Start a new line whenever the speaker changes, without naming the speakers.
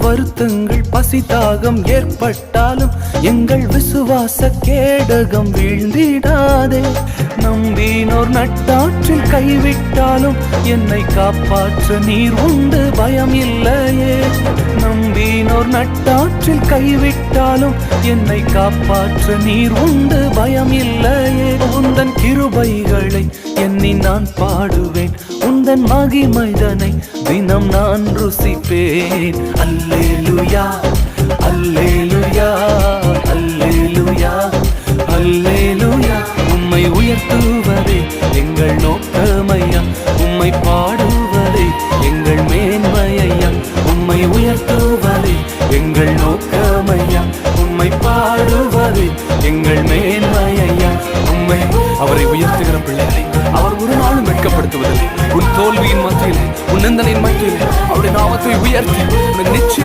வருத்தங்கள் பசி தாகம் ஏற்பட்டாலும் எங்கள் விசுவாச கேடகம் வீழ்ந்திடாதே. நம்பினோர் நட்டாற்றில் கைவிட்டாலும் என்னை காப்பாற்ற நீர் உண்டு பயம் இல்லையே. நம்பினோர் நட்டாற்றில் கைவிட்டாலும் என்னை காப்பாற்ற நீர் உண்டு பயம் இல்லையே. உந்தன் கிருபைகளை எண்ணி நான் பாடுவேன், உந்தன் மகிமைதனை தினம் நான் ருசிப்பேன். அல்லேலூயா அல்லேலூயா அல்லேலூயா அல்லேலூயா. உம்மை உயர்த்துவதே எங்கள் நோக்கமையா, உம்மை பாடுவதே எங்கள் மேன்மையா. உம்மை உயர்த்துவதே எங்கள் நோக்கமையா, உம்மை பாடுவதே எங்கள் மேன்மையா. உம்மை அவரை உயர்த்துகிற பிள்ளைகளை அவர் ஒரு நாளும் வெட்கப்படுத்துவதில்லை. உன் தோல்வியின் மத்தியில், உன் நிந்தனையின் மத்தியில் அவருடைய நாமத்தை உயர்த்தி நிச்சயம்